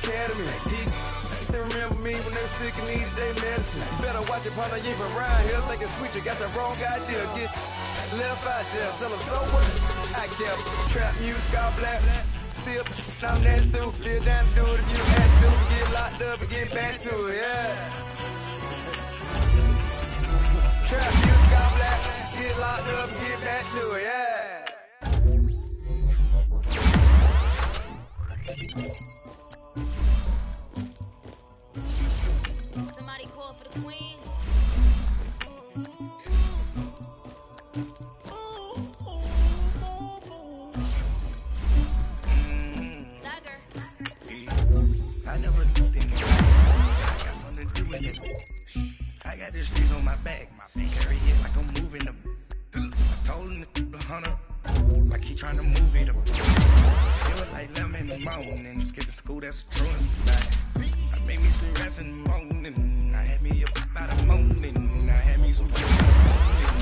academy. People still remember me when they were sick and needed their medicine. Better watch it, partner, you from around here thinking sweet, you got the wrong idea. Get left out there, tell them so what? I kept trap music, all black. Still, I'm that stupid, still down to do it if you ask to. Get locked up and get back to it, yeah. Trap music, all black. Get locked up and get back to it, yeah. Somebody call for the queen. I never think I got something to do with it. I got the streets on my back. Carry it like I'm moving them. I told him the hunter, like he trying to move it up. It was like 11 in the morning. Skipping school, that's a truancy. I made me some rest in the morning. I had me up about the morning. I had me some rest in the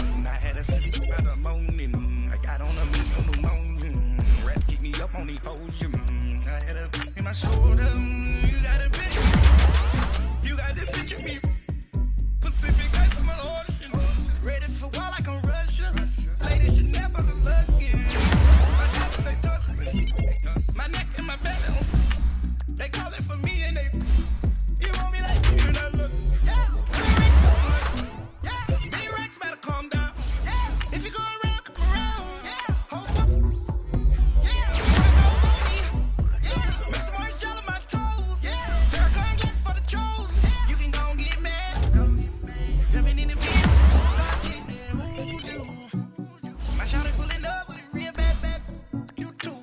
morning. I had a sister about the morning. I got on a meat on the morning. Rats keep me up on the podium. I had a in my shoulder. You got a bitch. You got the bitch of me. Pacific ice on my ocean. Ready for war like I'm Russia. Ladies should never look lucky. My neck, they toss me. My neck and my belly. They call it for me and they. You want me like you know look. Yeah. Yeah. B-Rex better calm down. Yeah. If you go around, come around. Yeah. Hold up. Yeah. Yeah. Make some orange gel on my toes. Yeah. Terracotta glass for the trolls. Yeah. You can go and get mad. Jumping in the bed. My shawty pulling up with a real bad bad. You too.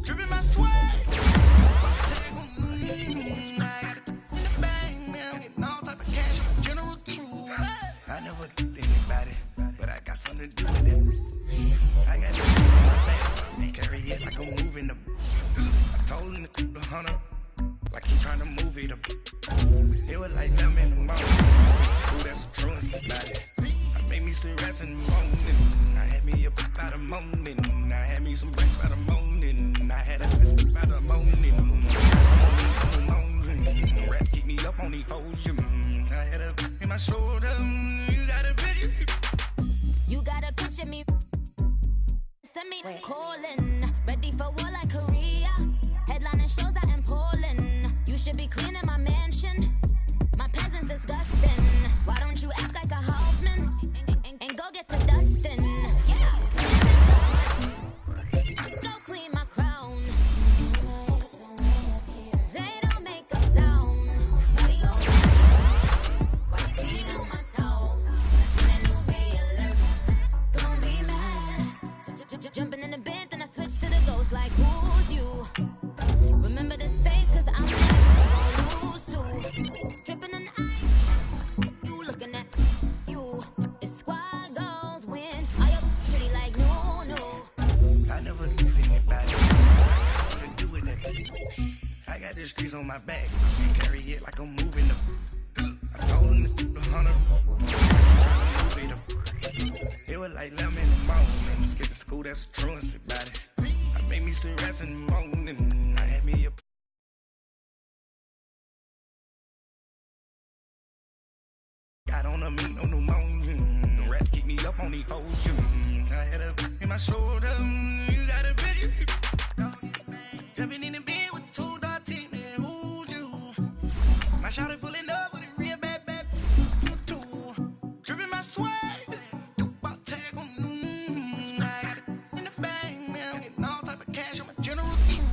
Dripping my sweat. I never think about it, but I got something to do with it. I got the shoes on my back, carry it like I'm moving them. I told him the hunter, like he trying to move it up. It was like 11 in the morning. School, that's a truancy about it. I made me some rest in the morning. I had me up about the morning. I had me some rest by the morning. I had a sister by the morning. Rats keep me up on the podium. I had a in my shoulder. You got a picture. You got a picture me. Send me calling. Ready for war like Korea. Headlining shows out in Poland. You should be cleaning my mansion. My peasants disgusting. Why don't you act like a Hoffman and go get to dustin'? Yeah. Go clean my crown. They don't make a sound. Why you peeing on my toes? That new bay alert. Gonna be mad. Jumping in the bed, then I switch to the ghost like who's you? Remember this face, cause I'm never gonna lose too. Dripping in ice, you looking at you. It's squad goals win. Are you pretty like no? I never think about it. I got something to do with it. I got the streets on my back. Carry it like I'm moving them. I told him the hunter, like he trying to move it up. It was like 11 in the morning. Skipping school, that's a truancy about it. I made me some rest in the morning. I had me up. Got on a meat on the morning. Rats keep me up on the podium. I had a in my shoulder. You got a bitch. Jumping in the bed with 2 dark teeth. Man, who's you? My shawty pulling up with a real bad bad. You too. Dripping my swag. About tag on. I got it in the bag, man. I'm getting all type of cash. I'm a general true.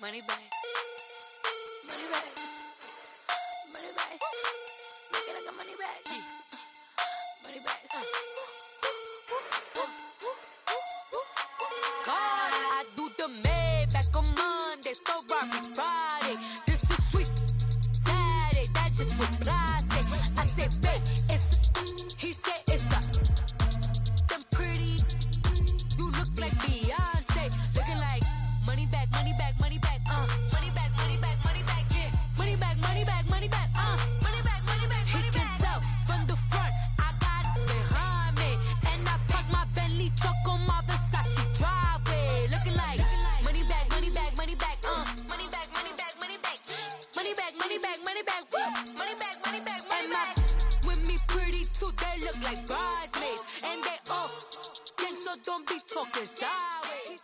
Money back. Money back. Money back. Make it like a money back. Yeah. Money back. God, I do the Maybach on Monday, Ferrari Friday. This is look like bridesmaids. And they all so don't be talking sideways.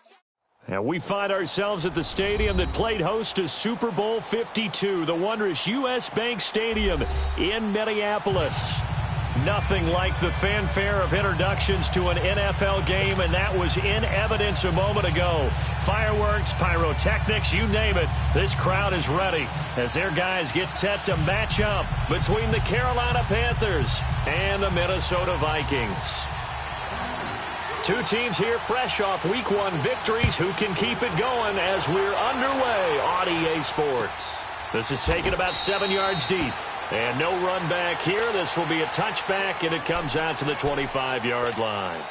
And we find ourselves at the stadium that played host to Super Bowl 52, the wondrous U.S. Bank Stadium in Minneapolis. Nothing like the fanfare of introductions to an NFL game, and that was in evidence a moment ago. Fireworks, pyrotechnics, you name it. This crowd is ready as their guys get set to match up between the Carolina Panthers and the Minnesota Vikings. Two teams here fresh off Week 1 victories. Who can keep it going as we're underway on EA Sports? This is taken about 7 yards deep. And no run back here. This will be a touchback, and it comes out to the 25-yard line.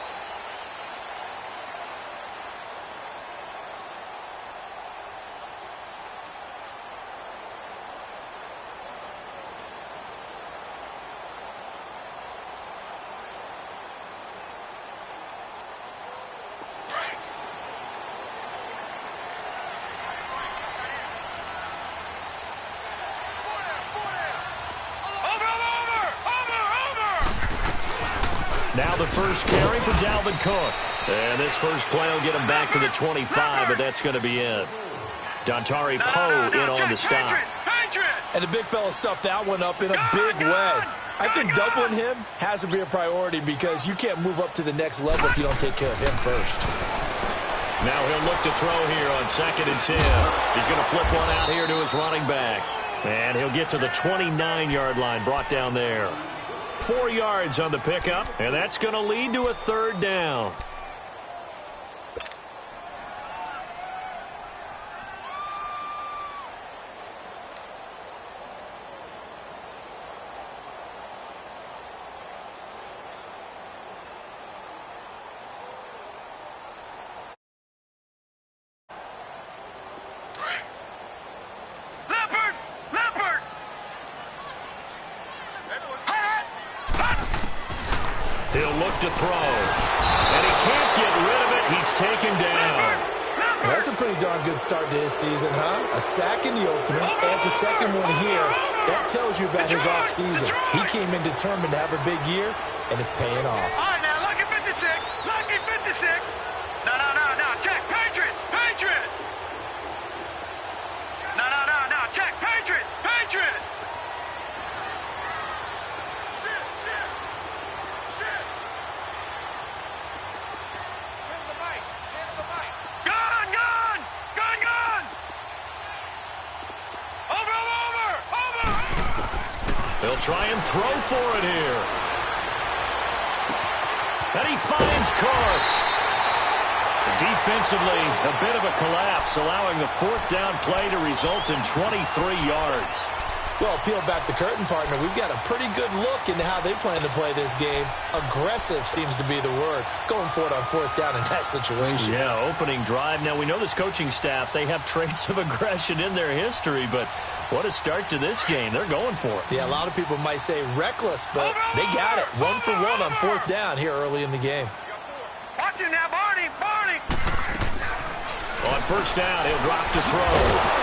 Now the first carry for Dalvin Cook. And this first play will get him back to the 25, but that's going to be it. Dontari Poe in on the stop. And the big fella stuffed that one up in a big way. I think doubling him has to be a priority because you can't move up to the next level if you don't take care of him first. Now he'll look to throw here on 2nd and 10. He's going to flip one out here to his running back. And he'll get to the 29-yard line, brought down there. 4 yards on the pickup, and that's going to lead to a third down. He'll look to throw, and he can't get rid of it. He's taken down. That's a pretty darn good start to his season, huh? A sack in the opener, adds a second one here. That tells you about his offseason. He came in determined to have a big year, and it's paying off. All right, now, lucky 56, lucky 56. No, check, Patriot. No, check, Patriot. They'll try and throw for it here. And he finds Cook. Defensively, a bit of a collapse, allowing the fourth down play to result in 23 yards. Well, peel back the curtain, partner. We've got a pretty good look into how they plan to play this game. Aggressive seems to be the word. Going for it on fourth down in that situation. Yeah, opening drive. Now, we know this coaching staff, they have traits of aggression in their history, but what a start to this game. They're going for it. Yeah, a lot of people might say reckless, but they got it. 1 for 1 on fourth down here early in the game. Watch him now, Barney. On first down, he'll drop to throw.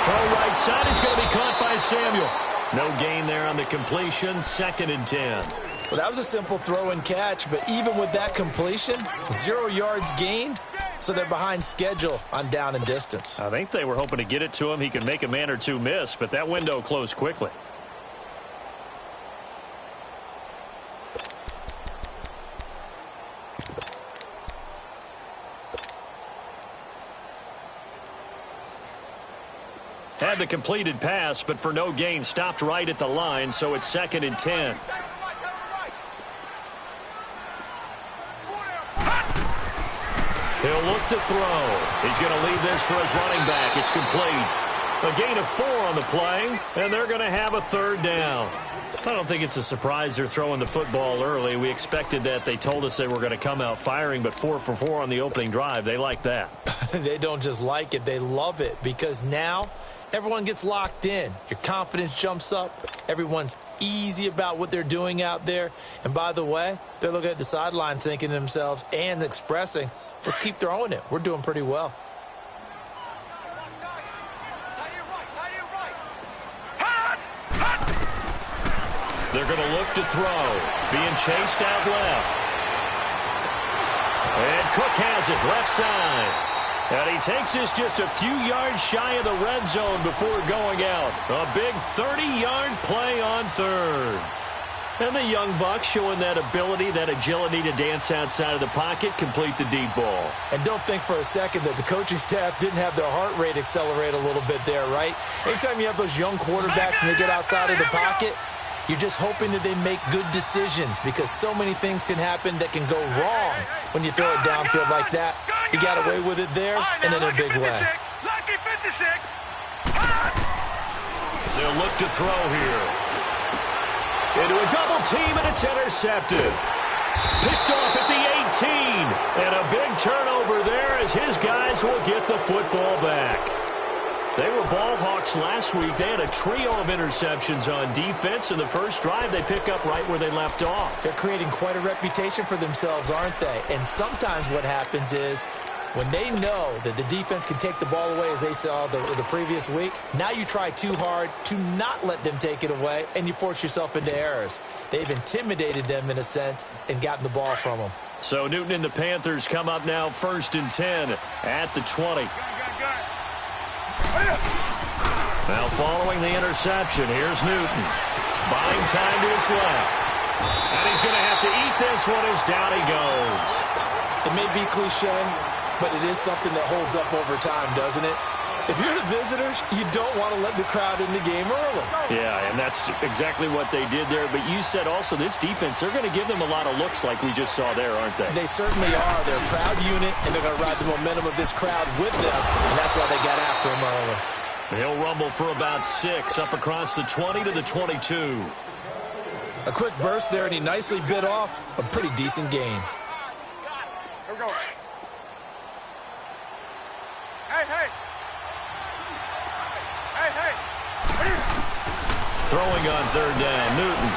Throw right side is going to be caught by Samuel. No gain there on the completion. 2nd and 10. Well, that was a simple throw and catch, but even with that completion, 0 yards gained, so they're behind schedule on down and distance. I think they were hoping to get it to him. He could make a man or two miss, but that window closed quickly. Had the completed pass, but for no gain, stopped right at the line, so it's 2nd and 10. He'll look to throw. He's going to lead this for his running back. It's complete. A gain of 4 on the play, and they're going to have a third down. I don't think it's a surprise they're throwing the football early. We expected that. They told us they were going to come out firing, but 4 for 4 on the opening drive. They like that. They don't just like it. They love it because now everyone gets locked in. Your confidence jumps up. Everyone's easy about what they're doing out there. And by the way, they're looking at the sideline thinking to themselves and expressing, let's keep throwing it. We're doing pretty well. They're going to look to throw. Being chased out left. And Cook has it left side. And he takes this just a few yards shy of the red zone before going out. A big 30-yard play on third. And the young buck showing that ability, that agility to dance outside of the pocket, complete the deep ball. And don't think for a second that the coaching staff didn't have their heart rate accelerate a little bit there, right? Anytime you have those young quarterbacks and they get outside of the pocket, you're just hoping that they make good decisions because so many things can happen that can go wrong when you throw it downfield like that. He got away with it there and in a big way. Lucky 56. They'll look to throw here. Into a double team, and it's intercepted. Picked off at the 18. And a big turnover there as his guys will get the football back. They were ball hawks last week. They had a trio of interceptions on defense. In the first drive, they pick up right where they left off. They're creating quite a reputation for themselves, aren't they? And sometimes what happens is when they know that the defense can take the ball away, as they saw the previous week, now you try too hard to not let them take it away, and you force yourself into errors. They've intimidated them in a sense and gotten the ball from them. So Newton and the Panthers come up now 1st and 10 at the 20. Now following the interception, here's Newton. Buying time to his left. And he's going to have to eat this one as down he goes. It may be cliche, but it is something that holds up over time, doesn't it? If you're the visitors, you don't want to let the crowd in the game early. Yeah, and that's exactly what they did there. But you said also this defense, they're going to give them a lot of looks like we just saw there, aren't they? They certainly are. They're a proud unit, and they're going to ride the momentum of this crowd with them, and that's why they got after him early. He'll rumble for about 6 up across the 20 to the 22. A quick burst there, and he nicely bit off a pretty decent gain. Here we go. Hey. Throwing on 3rd down, Newton.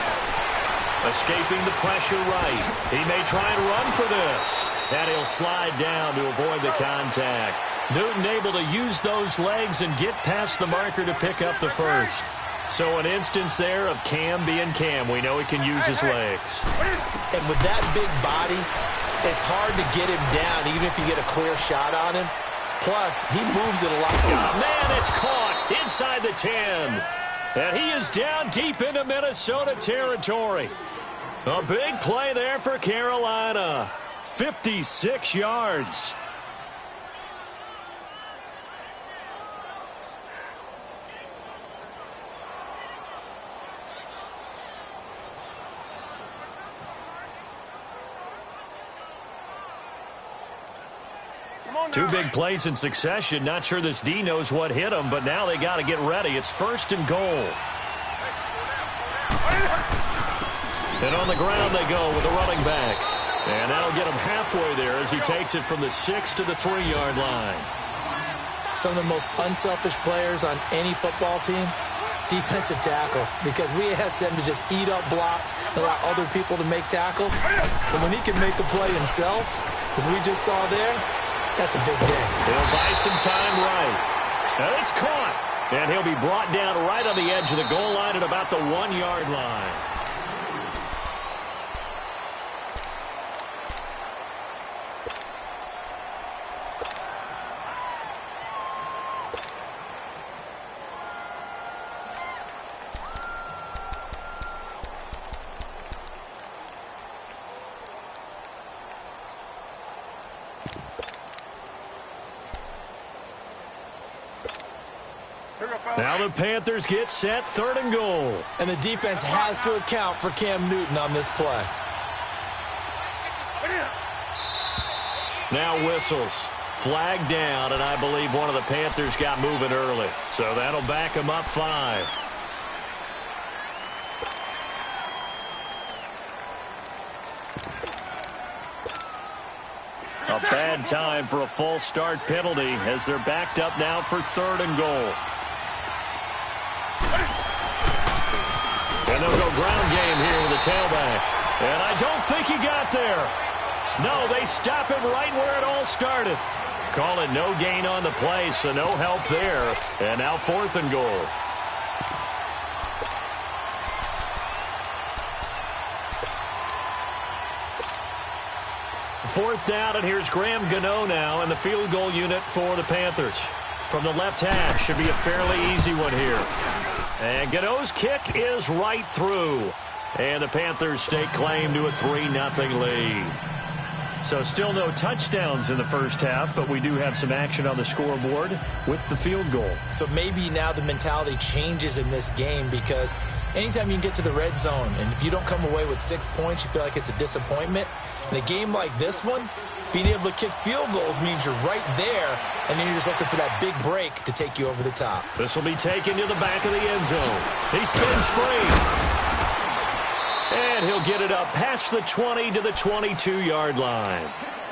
Escaping the pressure right. He may try and run for this. And he'll slide down to avoid the contact. Newton able to use those legs and get past the marker to pick up the first. So an instance there of Cam being Cam. We know he can use his legs. And with that big body, it's hard to get him down, even if you get a clear shot on him. Plus, he moves it a lot. Oh, man, it's caught inside the 10. And he is down deep into Minnesota territory. A big play there for Carolina. 56 yards. Two big plays in succession. Not sure this D knows what hit him, but now they got to get ready. It's 1st and goal. And on the ground they go with a running back. And that'll get him halfway there as he takes it from the 6 to the 3-yard line. Some of the most unselfish players on any football team, defensive tackles, because we ask them to just eat up blocks and allow other people to make tackles. But when he can make a play himself, as we just saw there, that's a big day. He'll buy some time right. And it's caught. And he'll be brought down right on the edge of the goal line at about the 1-yard line. Now the Panthers get set, 3rd and goal. And the defense has to account for Cam Newton on this play. Now whistles. Flag down, and I believe one of the Panthers got moving early. So that'll back him up 5. A bad time for a false start penalty as they're backed up now for 3rd and goal. And they'll go ground game here with the tailback. And I don't think he got there. No, they stop him right where it all started. Call it no gain on the play, so no help there. And now 4th and goal. 4th down, and here's Graham Gano now in the field goal unit for the Panthers. From the left hash, should be a fairly easy one here. And Gano's kick is right through. And the Panthers stake claim to a 3-0 lead. So still no touchdowns in the first half, but we do have some action on the scoreboard with the field goal. So maybe now the mentality changes in this game, because anytime you can get to the red zone, and if you don't come away with 6 points, you feel like it's a disappointment. In a game like this one, being able to kick field goals means you're right there, and then you're just looking for that big break to take you over the top. This will be taken to the back of the end zone. He spins free. And he'll get it up past the 20 to the 22-yard line.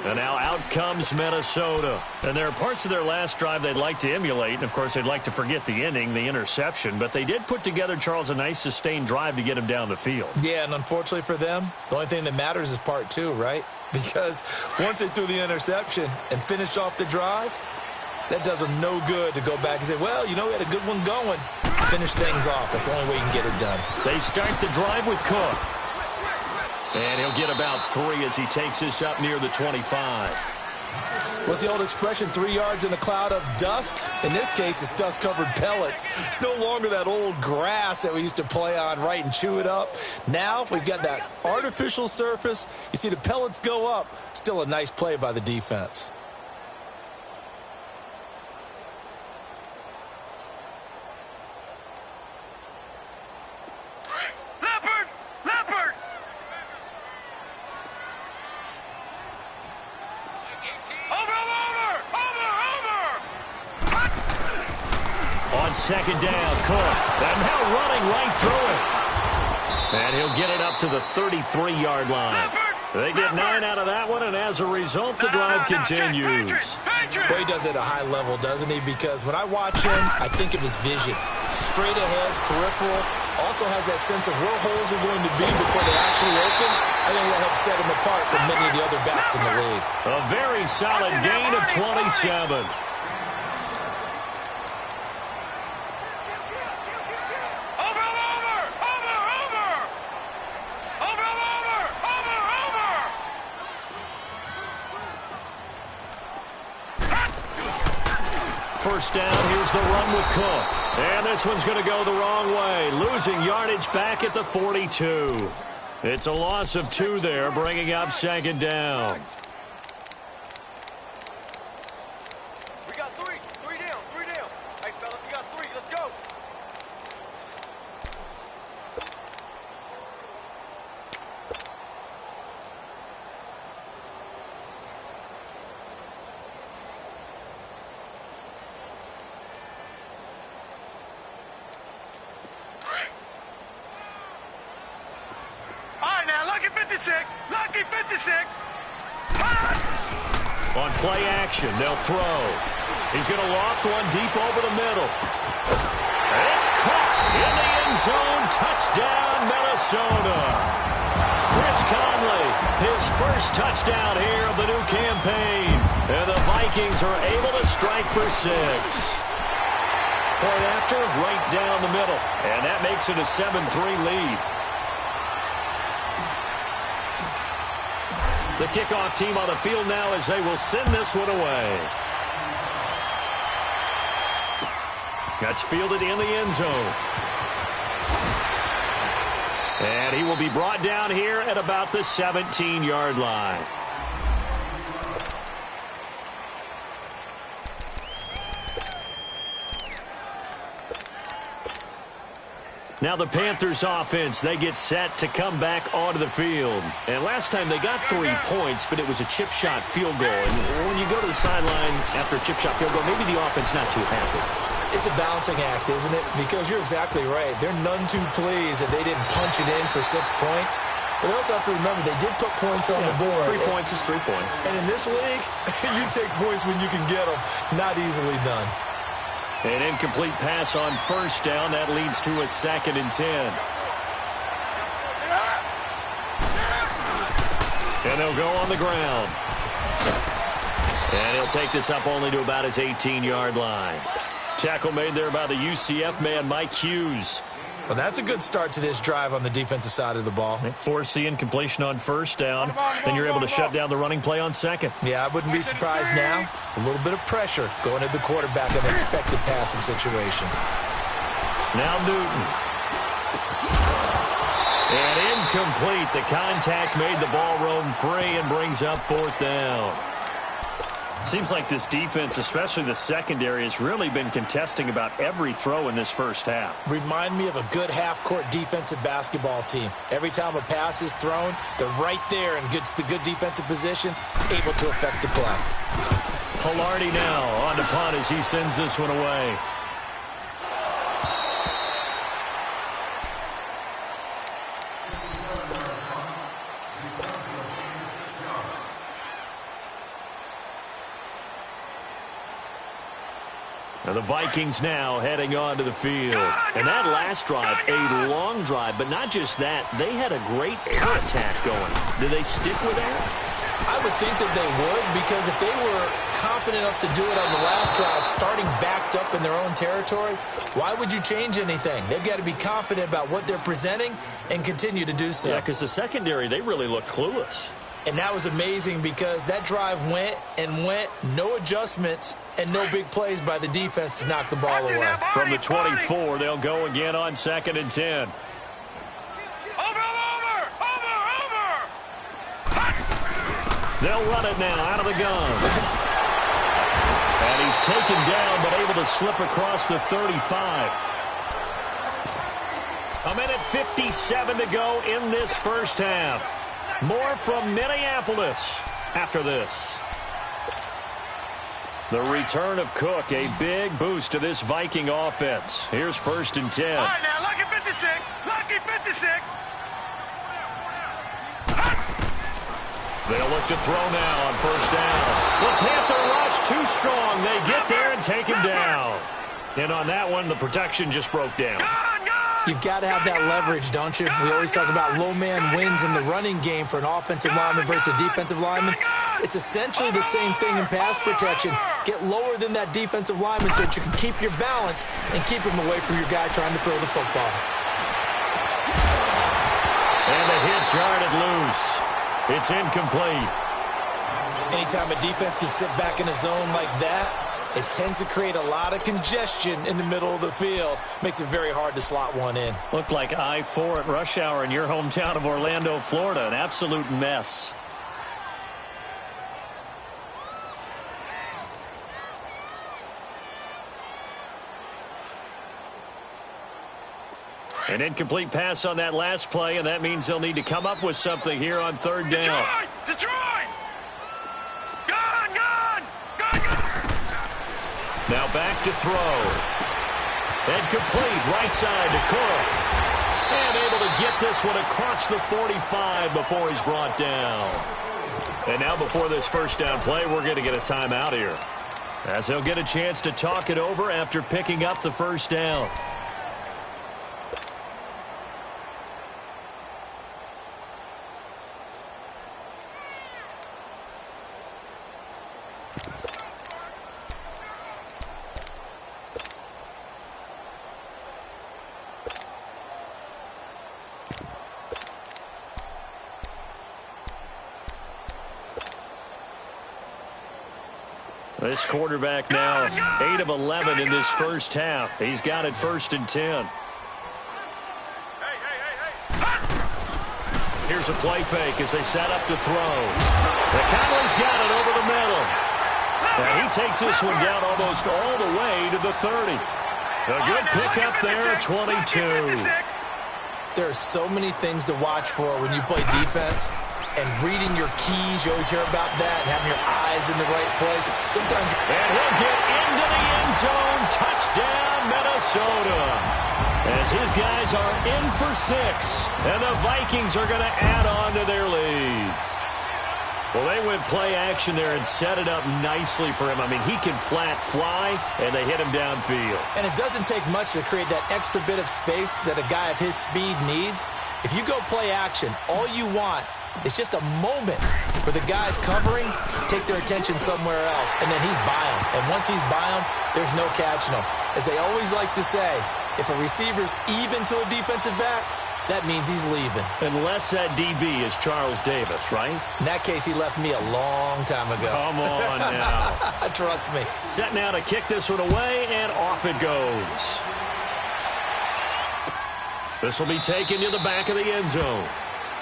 And now out comes Minnesota. And there are parts of their last drive they'd like to emulate. And, of course, they'd like to forget the ending, the interception. But they did put together, Charles, a nice sustained drive to get him down the field. Yeah, and unfortunately for them, the only thing that matters is part 2, right? Because once they threw the interception and finished off the drive, that does them no good to go back and say, well, you know, we had a good one going. Finish things off. That's the only way you can get it done. They start the drive with Cook. And he'll get about 3 as he takes this up near the 25. What's the old expression, 3 yards in a cloud of dust? In this case, it's dust-covered pellets. It's no longer that old grass that we used to play on, right, and chew it up. Now we've got that artificial surface. You see the pellets go up. Still a nice play by the defense. Second down, Cook. And now running right through it. And he'll get it up to the 33-yard line. They get 9 out of that one, and as a result, the drive continues. Boy, he does it at a high level, doesn't he? Because when I watch him, I think of his vision. Straight ahead, peripheral. Also has that sense of where holes are going to be before they actually open. I think that helps set him apart from many of the other backs in the league. A very solid gain of 27. First down, here's the run with Cook. And this one's going to go the wrong way. Losing yardage back at the 42. It's a loss of 2 there, bringing up second down. We got 3. 3 down. 3 down. Hey, fellas, we got 3. Let's go. Lucky 56! Lucky 56! On play action, they'll throw. He's going to loft one deep over the middle. And it's caught in the end zone. Touchdown, Minnesota. Chris Conley, his first touchdown here of the new campaign. And the Vikings are able to strike for 6. Point after, right down the middle. And that makes it a 7-3 lead. The kickoff team on the field now as they will send this one away. That's fielded in the end zone. And he will be brought down here at about the 17-yard line. Now the Panthers offense, they get set to come back onto the field. And last time they got 3 points, but it was a chip shot field goal. And when you go to the sideline after a chip shot field goal, maybe the offense not too happy. It's a balancing act, isn't it? Because you're exactly right. They're none too pleased that they didn't punch it in for 6 points. But they also have to remember they did put points on the board. 3 points is 3 points. And in this league, you take points when you can get them. Not easily done. An incomplete pass on first down. That leads to a 2nd and 10. And they'll go on the ground. And he'll take this up only to about his 18-yard line. Tackle made there by the UCF man, Mike Hughes. Well, that's a good start to this drive on the defensive side of the ball. They force the incompletion on first down. Then you're able to shut down the running play on second. Yeah, I wouldn't be surprised now. A little bit of pressure going to the quarterback in an expected passing situation. Now Newton. And incomplete. The contact made the ball roam free and brings up fourth down. Seems like this defense, especially the secondary, has really been contesting about every throw in this first half. Remind me of a good half-court defensive basketball team. Every time a pass is thrown, they're right there in good defensive position, able to affect the play. Pilardi now on to punt as he sends this one away. Now the Vikings now heading onto the field. And that last drive, a long drive, but not just that. They had a great air attack going. Do they stick with that? I would think that they would, because if they were confident enough to do it on the last drive, starting backed up in their own territory, why would you change anything? They've got to be confident about what they're presenting and continue to do so. Yeah, because the secondary, they really look clueless. And that was amazing because that drive went and went, no adjustments, and no big plays by the defense to knock the ball away. From the 24, they'll go again on 2nd and 10. They'll run it now out of the gun. And he's taken down, but able to slip across the 35. A minute 57 to go in this first half. More from Minneapolis after this. The return of Cook, a big boost to this Viking offense. Here's 1st and 10. All right, now, lucky 56. Lucky 56. They'll look to throw now on 1st down. The Panther rush too strong. They get there and take him down. And on that one, the protection just broke down. You've got to have that leverage, don't you? We always talk about low man wins in the running game for an offensive lineman versus a defensive lineman. It's essentially the same thing in pass protection. Get lower than that defensive lineman so that you can keep your balance and keep him away from your guy trying to throw the football. And the hit jarred it loose. It's incomplete. Anytime a defense can sit back in a zone like that, it tends to create a lot of congestion in the middle of the field. Makes it very hard to slot one in. Looked like I-4 at rush hour in your hometown of Orlando, Florida. An absolute mess. An incomplete pass on that last play, and that means they'll need to come up with something here on 3rd down. Detroit! Gone! Now back to throw. And complete right side to Cook. And able to get this one across the 45 before he's brought down. And now before this 1st down play, we're going to get a timeout here, as he'll get a chance to talk it over after picking up the 1st down. This quarterback now 8 of 11 in this first half. He's got it 1st and 10. Here's a play fake as they set up to throw. The Cowboys got it over the middle. And he takes this one down almost all the way to the 30. A good pickup there at 22. There are so many things to watch for when you play defense. And reading your keys, you always hear about that, and having your eyes in the right place. Sometimes. And he'll get into the end zone. Touchdown, Minnesota. As his guys are in for 6. And the Vikings are going to add on to their lead. Well, they went play action there and set it up nicely for him. I mean, he can flat fly, and they hit him downfield. And it doesn't take much to create that extra bit of space that a guy of his speed needs. If you go play action, all you want, it's just a moment where the guys covering take their attention somewhere else, and then he's by him. And once he's by him, there's no catching him. As they always like to say, If a receiver's even to a defensive back, that means he's leaving. Unless that DB is Charles Davis, right? In that case, he left me a long time ago. Come on now. Trust me. Set now to kick this one away, and off it goes. This will be taken to the back of the end zone.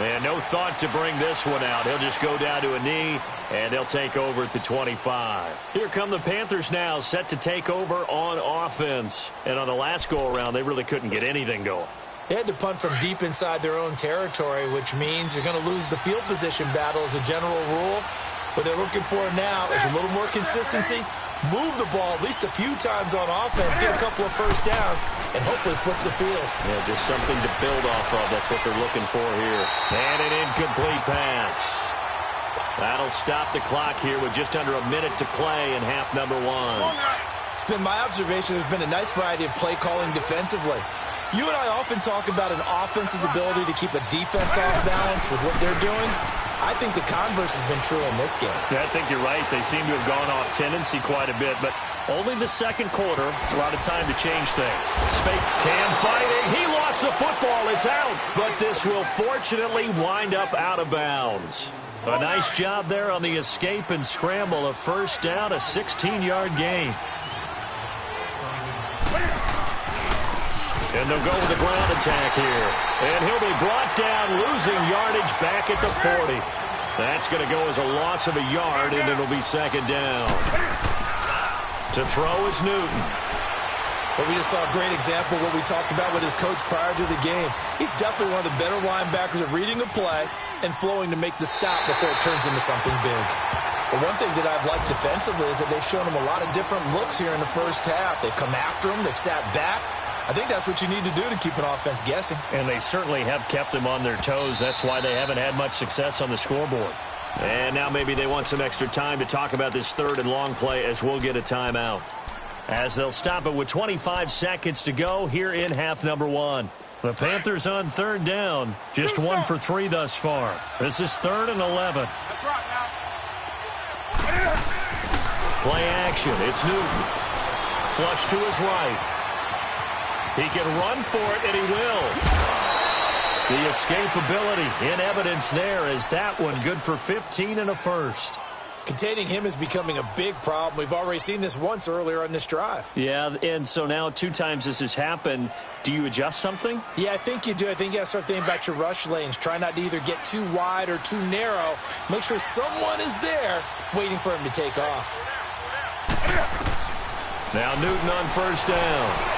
And no thought to bring this one out. He'll just go down to a knee, and they'll take over at the 25. Here come the Panthers now, set to take over on offense. And on the last go-around, they really couldn't get anything going. They had to punt from deep inside their own territory, which means you're going to lose the field position battle as a general rule. What they're looking for now is a little more consistency, move the ball at least a few times on offense, get a couple of first downs, and hopefully flip the field. Yeah, just something to build off of. That's what they're looking for here. And an incomplete pass. That'll stop the clock here with just under a minute to play in half number one. It's been my observation there's been a nice variety of play calling defensively. You and I often talk about an offense's ability to keep a defense off balance with what they're doing. I think the converse has been true in this game. Yeah, I think you're right. They seem to have gone off tendency quite a bit, but only the second quarter, a lot of time to change things. Spake can fighting. He lost the football. It's out, but this will fortunately wind up out of bounds. A nice job there on the escape and scramble. A first down, a 16-yard gain. And they'll go with the ground attack here. And he'll be brought down, losing yardage back at the 40. That's going to go as a loss of a yard, and it'll be second down. To throw is Newton. But we just saw a great example of what we talked about with his coach prior to the game. He's definitely one of the better linebackers at reading a play and flowing to make the stop before it turns into something big. But one thing that I've liked defensively is that they've shown him a lot of different looks here in the first half. They've come after him. They've sat back. I think that's what you need to do to keep an offense guessing. And they certainly have kept them on their toes. That's why they haven't had much success on the scoreboard. And now maybe they want some extra time to talk about this third and long play as we'll get a timeout. As they'll stop it with 25 seconds to go here in half number one. The Panthers on third down. Just 1 for 3 thus far. This is 3rd and 11. Play action. It's Newton. Flush to his right. He can run for it, and he will. The escapability in evidence there is that one good for 15 and a first. Containing him is becoming a big problem. We've already seen this once earlier on this drive. Yeah, and so now 2 times this has happened. Do you adjust something? Yeah, I think you do. I think you got to start thinking about your rush lanes. Try not to either get too wide or too narrow. Make sure someone is there waiting for him to take off. Now Newton on first down.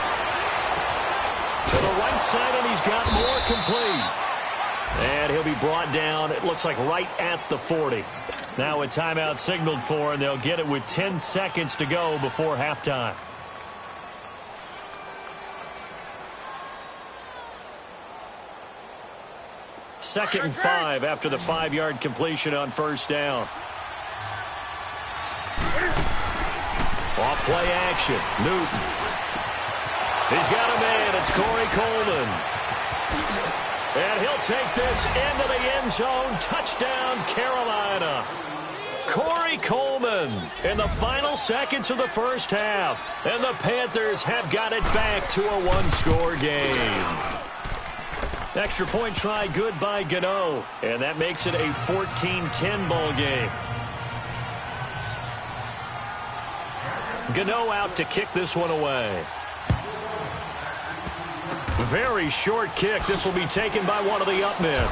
To the right side, and he's got more complete. And he'll be brought down, it looks like right at the 40. Now a timeout signaled for, and they'll get it with 10 seconds to go before halftime. Second and 5 after the 5-yard completion on first down. Off play action, Newton. He's got a man. It's Corey Coleman. And he'll take this into the end zone. Touchdown, Carolina. Corey Coleman in the final seconds of the first half. And the Panthers have got it back to a 1-score game. Extra point try good by Gano. And that makes it a 14-10 ball game. Gano out to kick this one away. Very short kick. This will be taken by one of the up men.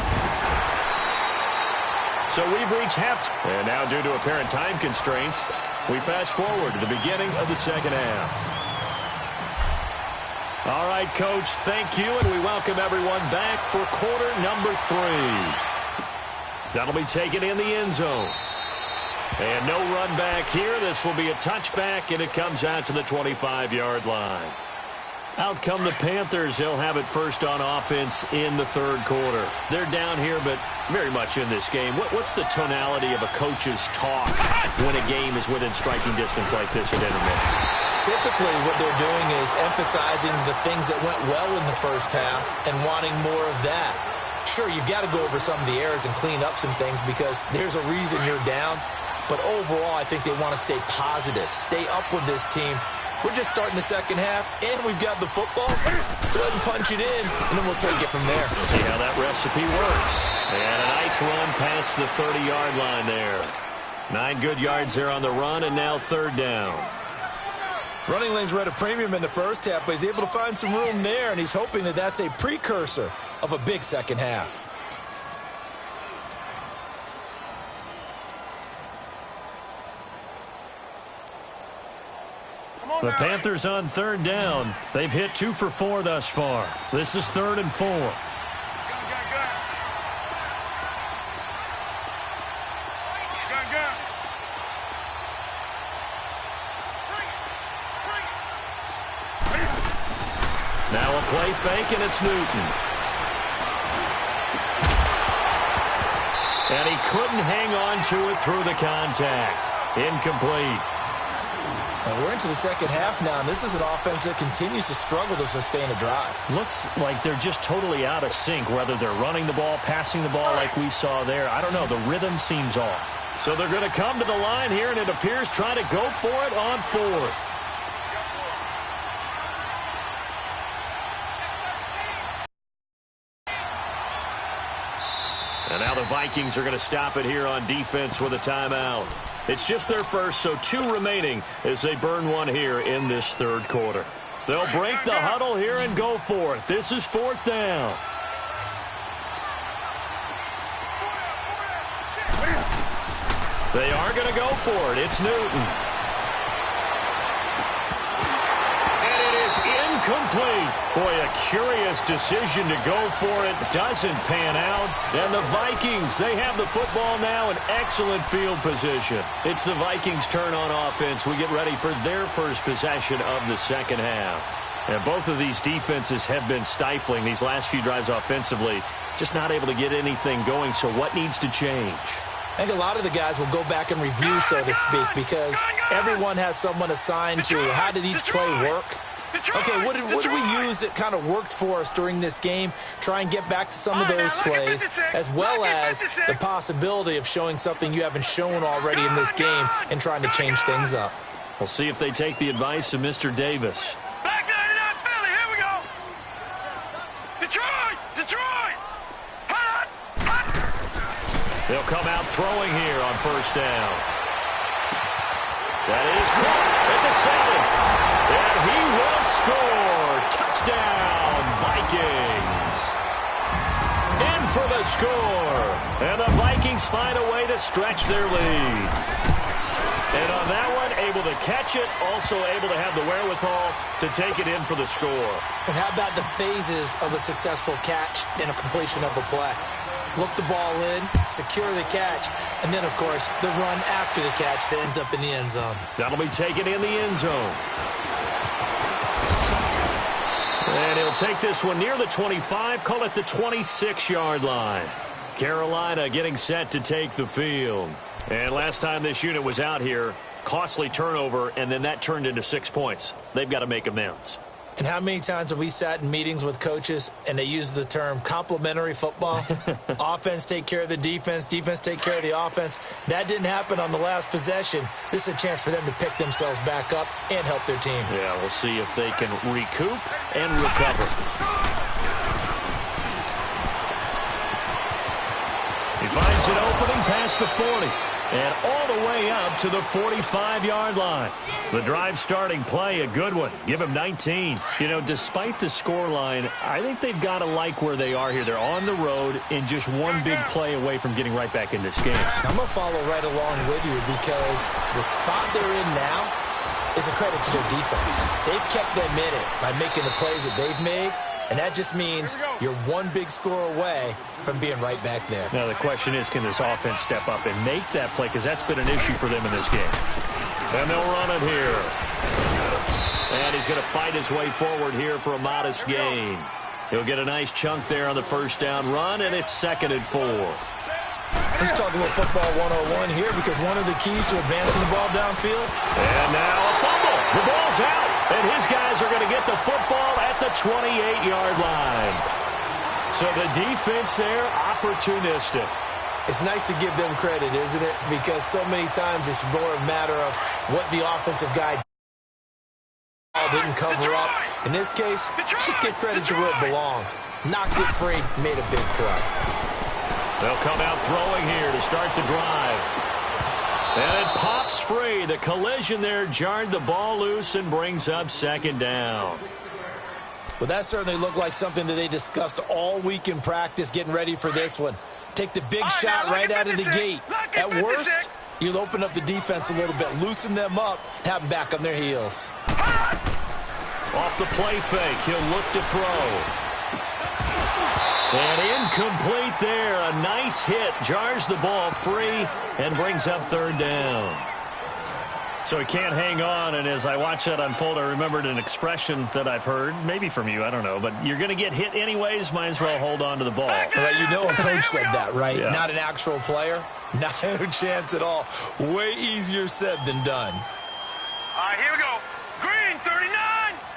So we've reached half. And now due to apparent time constraints, we fast forward to the beginning of the second half. All right, Coach, thank you, and we welcome everyone back for quarter number 3. That'll be taken in the end zone. And no run back here. This will be a touchback, and it comes out to the 25-yard line. Out come the Panthers. They'll have it first on offense in the third quarter. They're down here, but very much in this game. What's the tonality of a coach's talk when a game is within striking distance like this at intermission? Typically, what they're doing is emphasizing the things that went well in the first half and wanting more of that. Sure, you've got to go over some of the errors and clean up some things because there's a reason you're down. But overall, I think they want to stay positive, stay up with this team, We're just starting the second half, and we've got the football. Let's go ahead and punch it in, and then we'll take it from there. See how that recipe works. And a nice run past the 30-yard line there. 9 good yards there on the run, and now third down. Running lanes were at a premium in the first half, but he's able to find some room there, and he's hoping that that's a precursor of a big second half. The Panthers on third down. They've hit 2 for 4 thus far. This is 3rd and 4. Now a play fake, and it's Newton. And he couldn't hang on to it through the contact. Incomplete. And we're into the second half now, and this is an offense that continues to struggle to sustain a drive. Looks like they're just totally out of sync, whether they're running the ball, passing the ball like we saw there. I don't know. The rhythm seems off. So they're going to come to the line here, and it appears trying to go for it on 4th. And now the Vikings are going to stop it here on defense with a timeout. It's just their first, so 2 remaining as they burn one here in this third quarter. They'll break the huddle here and go for it. This is 4th down. They are going to go for it. It's Newton. And it is incomplete. Boy, a curious decision to go for it. Doesn't pan out. And the Vikings, they have the football now in excellent field position. It's the Vikings' turn on offense. We get ready for their first possession of the second half. And both of these defenses have been stifling these last few drives offensively. Just not able to get anything going. So what needs to change? I think a lot of the guys will go back and review, so to speak, because everyone has someone assigned to how did each play work. Okay, what did we use that kind of worked for us during this game? Try and get back to some of those plays, as well as the possibility of showing something you haven't shown already in this game and trying to change things up. We'll see if they take the advice of Mr. Davis. Back 99, Philly, here we go. Detroit. Hot. They'll come out throwing here on first down. That is caught at the 7th. And he will score. Touchdown, Vikings. In for the score. And the Vikings find a way to stretch their lead. And on that one, able to catch it, also able to have the wherewithal to take it in for the score. And how about the phases of a successful catch and a completion of a play? Look the ball in, secure the catch, and then, of course, the run after the catch that ends up in the end zone. That'll be taken in the end zone. And he'll take this one near the 25, call it the 26-yard line. Carolina getting set to take the field. And last time this unit was out here, costly turnover, and then that turned into 6 points. They've got to make amends. And how many times have we sat in meetings with coaches and they use the term complementary football? Offense take care of the defense, defense take care of the offense. That didn't happen on the last possession. This is a chance for them to pick themselves back up and help their team. Yeah, we'll see if they can recoup and recover. He finds an opening past the 40 and all the way up to the 45-yard line. The drive starting play, a good one. Give him 19. You know, despite the scoreline, I think they've got to like where they are here. They're on the road and just one big play away from getting right back in this game. I'm going to follow right along with you because the spot they're in now is a credit to their defense. They've kept them in it by making the plays that they've made, and that just means you're one big score away from being right back there. Now the question is, can this offense step up and make that play? Because that's been an issue for them in this game. And they'll run it here. And he's going to fight his way forward here for a modest gain. He'll get a nice chunk there on the first down run, and it's 2nd and 4. Let's talk a little football 101 here because one of the keys to advancing the ball downfield. And now a fumble. The ball's out. And his guys are going to get the football at the 28-yard line. So the defense there, opportunistic. It's nice to give them credit, isn't it? Because so many times it's more a matter of what the offensive guy ball, didn't cover up. In this case, just give credit to where it belongs. Knocked it free, made a big play. They'll come out throwing here to start the drive. And it pops free. The collision there jarred the ball loose and brings up second down. Well, that certainly looked like something that they discussed all week in practice getting ready for this one. Take the big shot right out of the gate. At worst, you'll open up the defense a little bit, loosen them up, have them back on their heels. Off the play fake, he'll look to throw. And incomplete there. A nice hit. Jars the ball free and brings up third down. So he can't hang on, and as I watch that unfold, I remembered an expression that I've heard, maybe from you, I don't know, but you're going to get hit anyways, might as well hold on to the ball. Right, you know a coach said that, right? Yeah. Not an actual player. No chance at all. Way easier said than done. All right, here we go. Green, 39.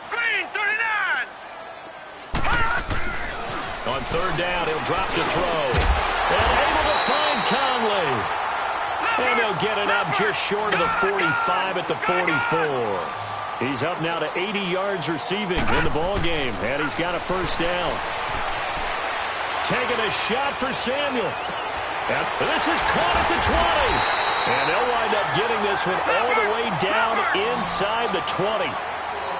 Green, 39. On third down, he'll drop to throw. And able to find Conley. And they'll get it up just short of the 45 at the 44. He's up now to 80 yards receiving in the ball game, and he's got a first down. Taking a shot for Samuel. And this is caught at the 20. And they'll wind up getting this one all the way down inside the 20.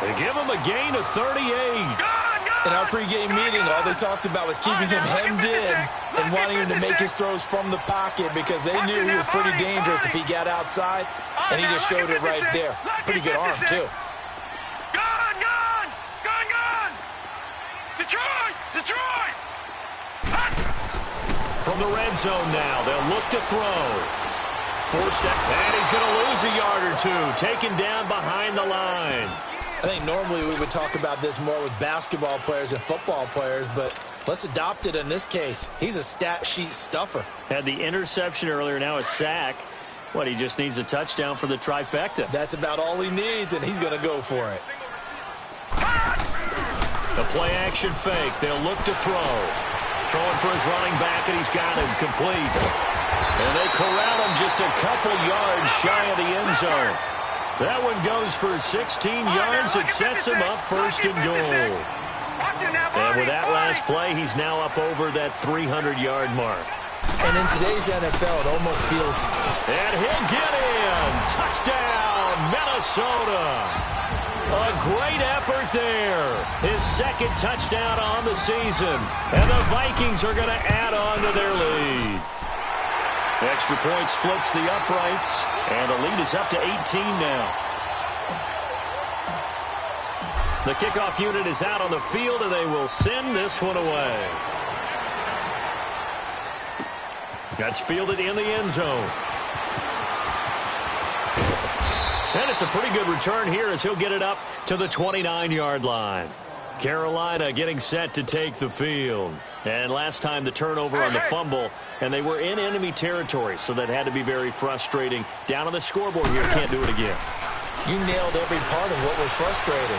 They give him a gain of 38. In our pregame meeting, all they talked about was keeping him hemmed in and wanting him to make his throws from the pocket because they knew he was pretty dangerous if he got outside, and he just showed it right there. Pretty good arm, too. Gone! Detroit! From the red zone now, they'll look to throw. Forced that, and he's going to lose a yard or two, taken down behind the line. I think normally we would talk about this more with basketball players and football players, but let's adopt it in this case. He's a stat sheet stuffer. Had the interception earlier, now a sack. What, he just needs a touchdown for the trifecta. That's about all he needs, and he's going to go for it. The play-action fake. They'll look to throw. Throwing for his running back, and he's got him complete. And they corral him just a couple yards shy of the end zone. That one goes for 16 yards. It sets him up first and goal. And with that last play, he's now up over that 300-yard mark. And in today's NFL, it almost feels... And he'll get in. Touchdown, Minnesota. A great effort there. His second touchdown on the season. And the Vikings are going to add on to their lead. Extra point splits the uprights, and the lead is up to 18 now. The kickoff unit is out on the field, and they will send this one away. That's fielded in the end zone. And it's a pretty good return here as he'll get it up to the 29-yard line. Carolina getting set to take the field. And last time the turnover on the fumble, and they were in enemy territory, so that had to be very frustrating. Down on the scoreboard here, can't do it again. You nailed every part of what was frustrating.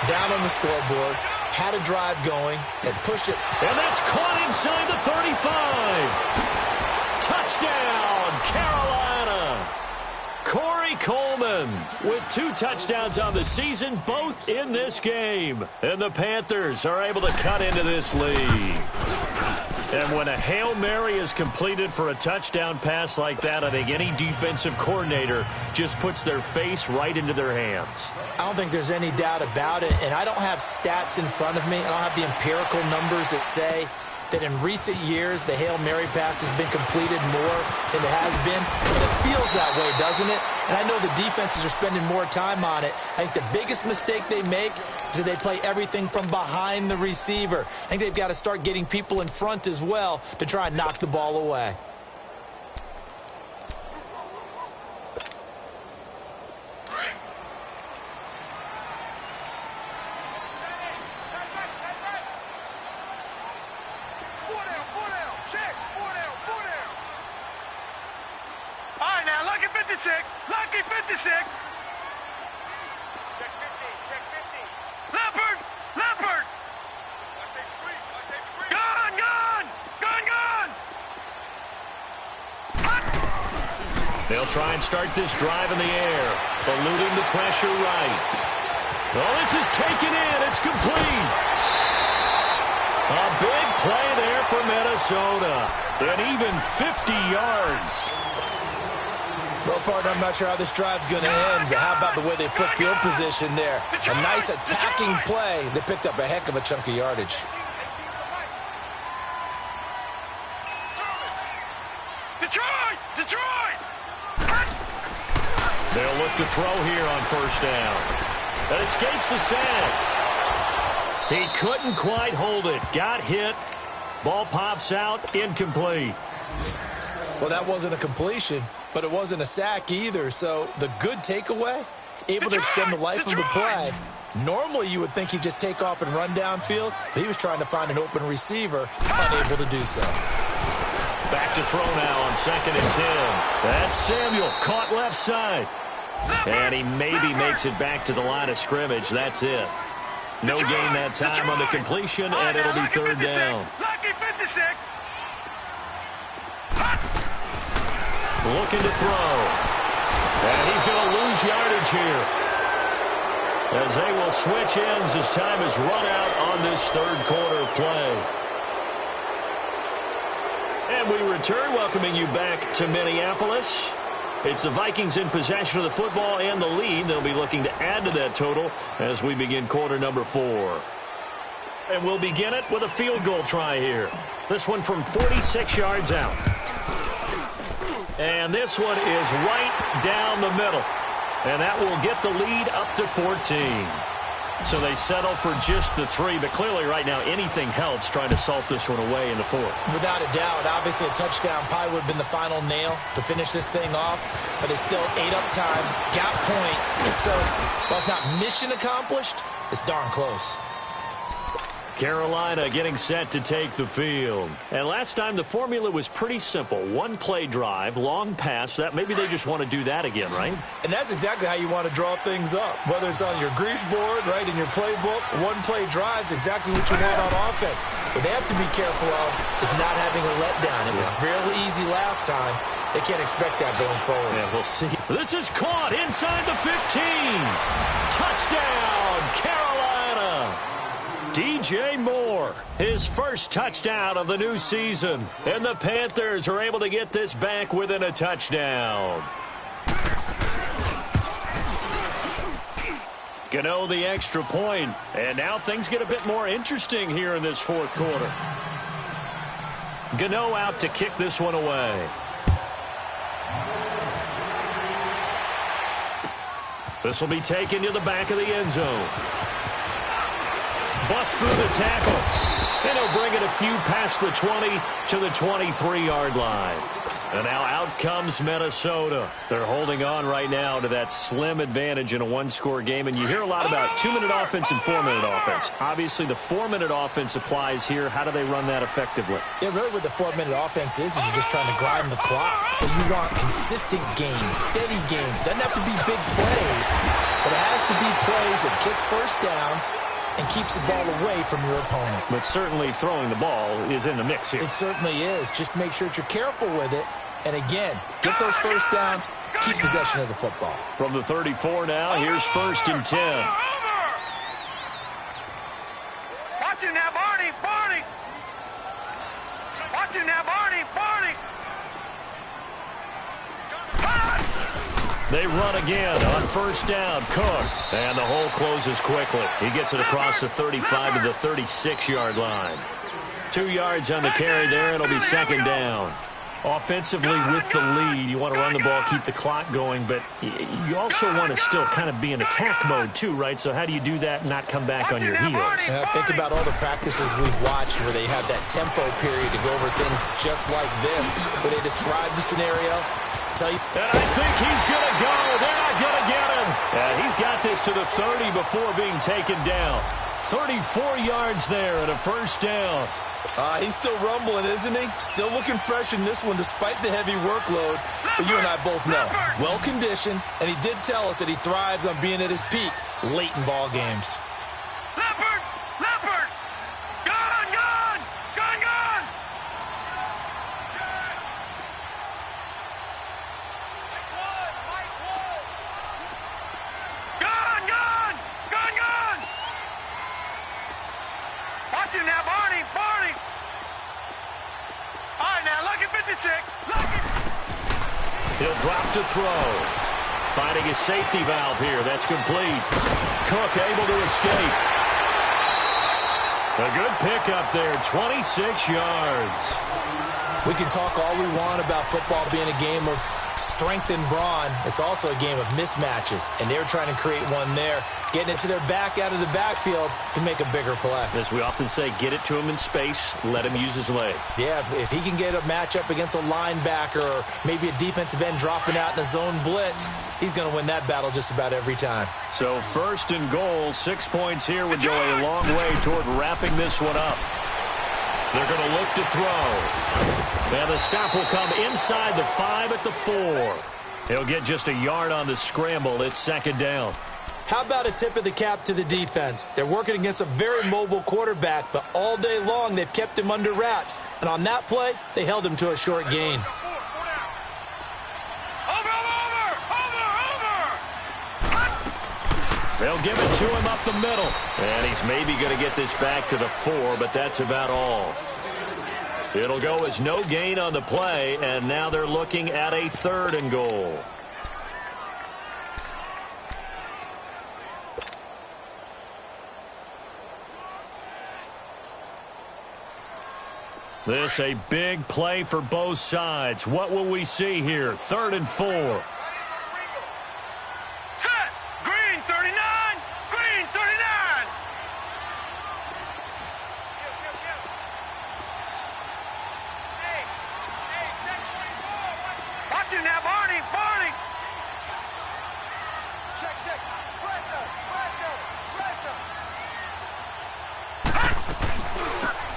Down on the scoreboard, had a drive going, and pushed it. And that's caught inside the 35. Touchdown, Carolina. Corey Coleman with 2 touchdowns on the season, both in this game. And the Panthers are able to cut into this lead. And when a Hail Mary is completed for a touchdown pass like that, I think any defensive coordinator just puts their face right into their hands. I don't think there's any doubt about it, and I don't have stats in front of me. I don't have the empirical numbers that say that in recent years the Hail Mary pass has been completed more than it has been. But it feels that way, doesn't it? And I know the defenses are spending more time on it. I think the biggest mistake they make is that they play everything from behind the receiver. I think they've got to start getting people in front as well to try and knock the ball away. Lucky 56. Check 15, check 15. Leopard! Watch that free. Gone! They'll try and start this drive in the air, eluding the pressure right. Oh, this is taken in. It's complete. A big play there for Minnesota. And even 50 yards. Well, partner, I'm not sure how this drive's going to end, but how about the way they flip field position there? A nice attacking play. They picked up a heck of a chunk of yardage. Detroit! Detroit! They'll look to throw here on first down. That escapes the sack. He couldn't quite hold it. Got hit. Ball pops out. Incomplete. Well, that wasn't a completion, but it wasn't a sack either. So the good takeaway, able to extend the life of the play. Normally, you would think he'd just take off and run downfield, but he was trying to find an open receiver, unable to do so. Back to throw now on 2nd and 10. That's Samuel, caught left side. And he maybe makes it back to the line of scrimmage. That's it. No gain that time on the completion, and it'll be 3rd down. Lucky 56. Looking to throw. And he's going to lose yardage here. As they will switch ends as time is run out on this 3rd quarter of play. And we return, welcoming you back to Minneapolis. It's the Vikings in possession of the football and the lead. They'll be looking to add to that total as we begin quarter number 4. And we'll begin it with a field goal try here. This one from 46 yards out. And this one is right down the middle. And that will get the lead up to 14. So they settle for just the 3, but clearly right now anything helps trying to salt this one away in the 4th. Without a doubt, obviously a touchdown probably would have been the final nail to finish this thing off, but it's still 8 up time, got points. So while it's not mission accomplished, it's darn close. Carolina getting set to take the field. And last time the formula was pretty simple. 1 play drive, long pass. That maybe they just want to do that again, right? And that's exactly how you want to draw things up. Whether it's on your grease board, right, in your playbook, 1 play drive is exactly what you want on offense. What they have to be careful of is not having a letdown. It was fairly easy last time. They can't expect that going forward. Yeah, we'll see. This is caught inside the 15. Touchdown, Carolina. DJ Moore, his first touchdown of the new season. And the Panthers are able to get this back within a touchdown. Gano the extra point. And now things get a bit more interesting here in this 4th quarter. Gano out to kick this one away. This will be taken to the back of the end zone. Bust through the tackle. And he'll bring it a few past the 20 to the 23-yard line. And now out comes Minnesota. They're holding on right now to that slim advantage in a 1-score game. And you hear a lot about 2-minute offense and 4-minute offense. Obviously, the 4-minute offense applies here. How do they run that effectively? Yeah, really what the 4-minute offense is you're just trying to grind the clock. So you want consistent gains, steady gains. Doesn't have to be big plays, but it has to be plays that gets first downs and keeps the ball away from your opponent. But certainly throwing the ball is in the mix here. It certainly is. Just make sure that you're careful with it. And again, get those first downs, keep possession of the football. From the 34 now, here's 1st and 10. Watch it now, Barney, Barney. Watch it now, Barney, Barney. They run again on 1st down. Cook. And the hole closes quickly. He gets it across the 35 to the 36-yard line. 2 yards on the carry there. It'll be 2nd down. Offensively with the lead, you want to run the ball, keep the clock going, but you also want to still kind of be in attack mode too, right? So how do you do that and not come back on your heels? Think about all the practices we've watched where they have that tempo period to go over things just like this, where they describe the scenario, tell you. And I think he's going to go. They're not going to get him. He's got this to the 30 before being taken down. 34 yards there and a 1st down. He's still rumbling, isn't he? Still looking fresh in this one despite the heavy workload. But you and I both know, well-conditioned, and he did tell us that he thrives on being at his peak late in ball games. Leopard! Leopard! Gone! Gone! Gone! Gone! Gone! Gone! Gone! Gone! He'll drop to throw. Finding a safety valve here. That's complete. Cook able to escape. A good pickup there, 26 yards. We can talk all we want about football being a game of strength and brawn. It's also a game of mismatches, and they're trying to create one there, getting it to their back out of the backfield to make a bigger play. As we often say, get it to him in space, let him use his leg. Yeah, if he can get a matchup against a linebacker or maybe a defensive end dropping out in a zone blitz, he's going to win that battle just about every time. So 1st and goal, 6 points here would go a long way toward wrapping this one up. They're going to look to throw. And the stop will come inside the 5 at the 4. He'll get just a yard on the scramble. It's 2nd down. How about a tip of the cap to the defense? They're working against a very mobile quarterback, but all day long they've kept him under wraps. And on that play, they held him to a short gain. They'll give it to him up the middle. And he's maybe going to get this back to the 4, but that's about all. It'll go as no gain on the play, and now they're looking at a 3rd and goal. This a big play for both sides. What will we see here? 3rd and 4.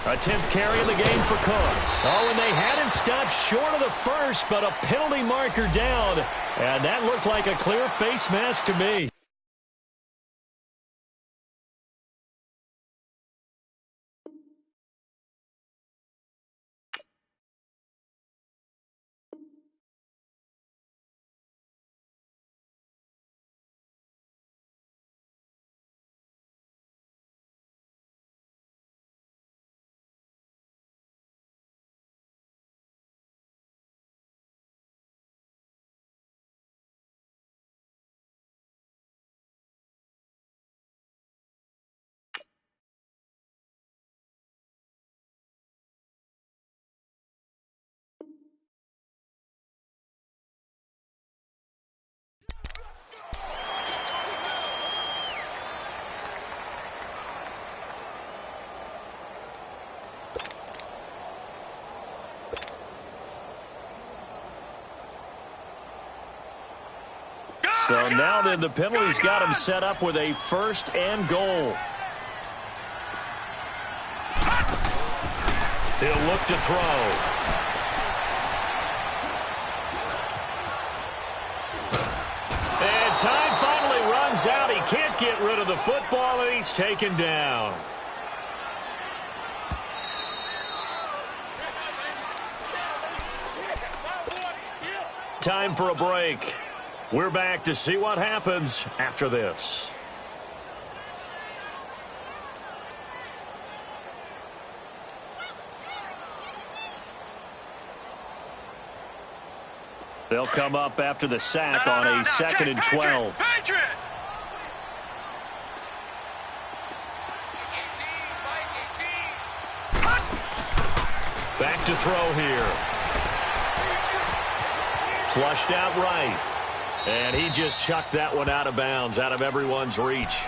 A 10th carry of the game for Cook. Oh, and they had him stopped short of the 1st, but a penalty marker down. And that looked like a clear face mask to me. So now then the penalty's got him set up with a 1st and goal. He'll look to throw. And time finally runs out. He can't get rid of the football, and he's taken down. Time for a break. We're back to see what happens after this. They'll come up after the sack on a 2nd and 12. Back to throw here. Flushed out right. And he just chucked that one out of bounds, out of everyone's reach.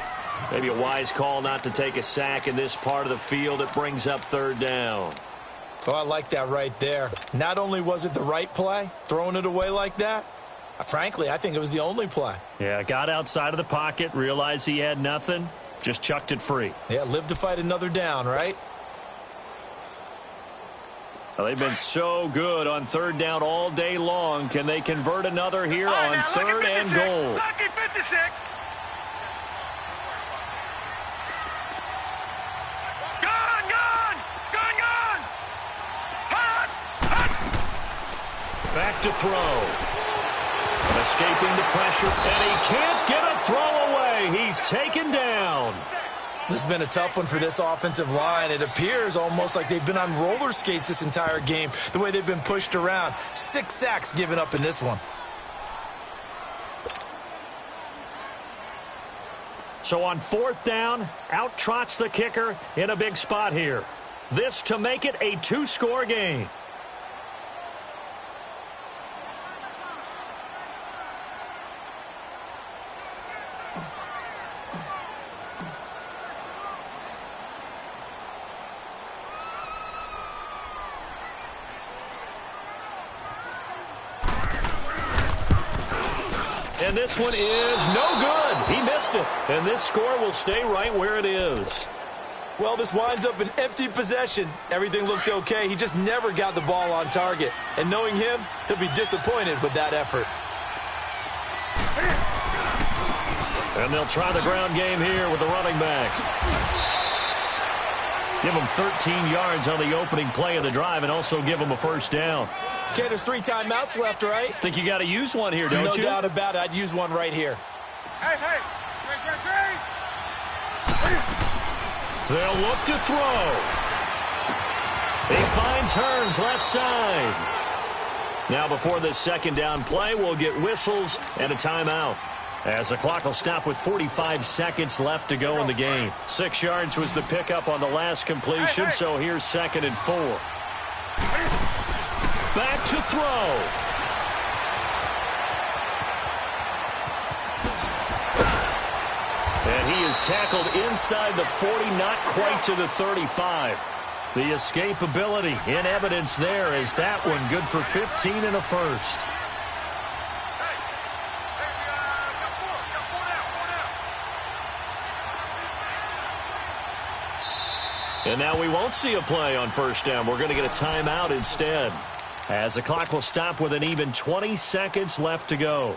Maybe a wise call not to take a sack in this part of the field. It brings up 3rd down. Oh, I like that right there. Not only was it the right play, throwing it away like that, frankly, I think it was the only play. Yeah, got outside of the pocket, realized he had nothing, just chucked it free. Yeah, live to fight another down, right? Well, they've been so good on 3rd down all day long. Can they convert another here on 3rd and goal? Lucky 56. Back to throw. Escaping the pressure, and he can't get a throw away. He's taken down. This has been a tough one for this offensive line. It appears almost like they've been on roller skates this entire game, the way they've been pushed around. 6 sacks given up in this one. So on 4th down, out trots the kicker in a big spot here. This to make it a 2-score game. And this one is no good. He missed it. And this score will stay right where it is. Well, this winds up an empty possession. Everything looked okay. He just never got the ball on target. And knowing him, he'll be disappointed with that effort. And they'll try the ground game here with the running back. Give him 13 yards on the opening play of the drive and also give him a first down. Okay, there's 3 timeouts left, right? Think you got to use one here, don't you? No doubt about it. I'd use one right here. Hey. They'll look to throw. He finds Hearns left side. Now before this second down play, we'll get whistles and a timeout, as the clock will stop with 45 seconds left to go in the game. 6 yards was the pickup on the last completion, so here's 2nd and 4. Back to throw. And he is tackled inside the 40, not quite to the 35. The escapability in evidence there as that one good for 15 and a first. And now we won't see a play on first down. We're going to get a timeout instead, as the clock will stop with an even 20 seconds left to go.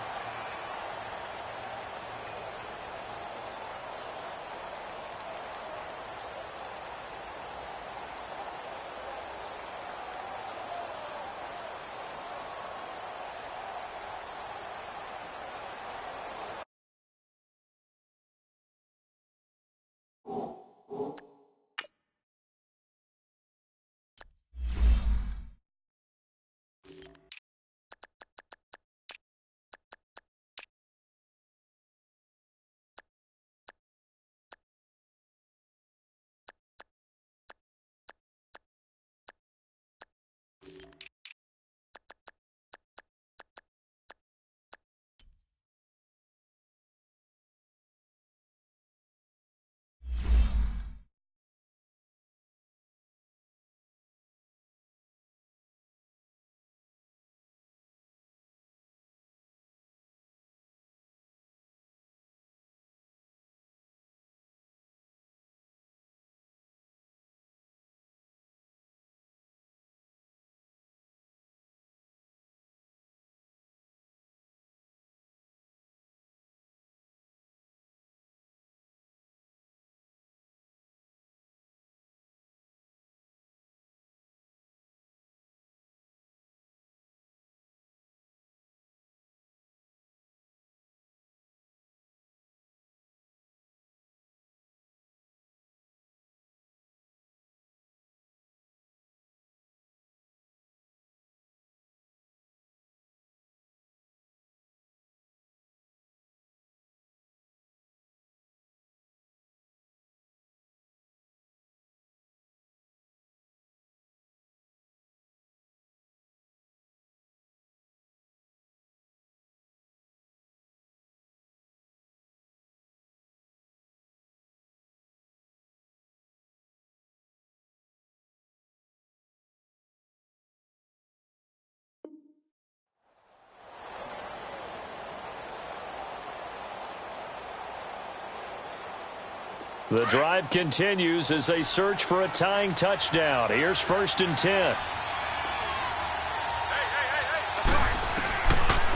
The drive continues as they search for a tying touchdown. Here's 1st and 10.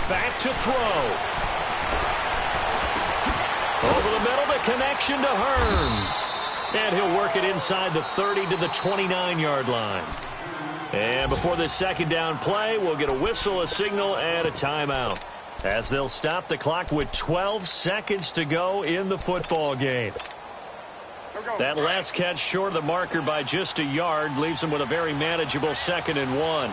Back to throw. Over the middle, the connection to Hearns. And he'll work it inside the 30 to the 29-yard line. And before this second down play, we'll get a whistle, a signal, and a timeout, as they'll stop the clock with 12 seconds to go in the football game. That last catch short of the marker by just a yard leaves them with a very manageable 2nd and 1.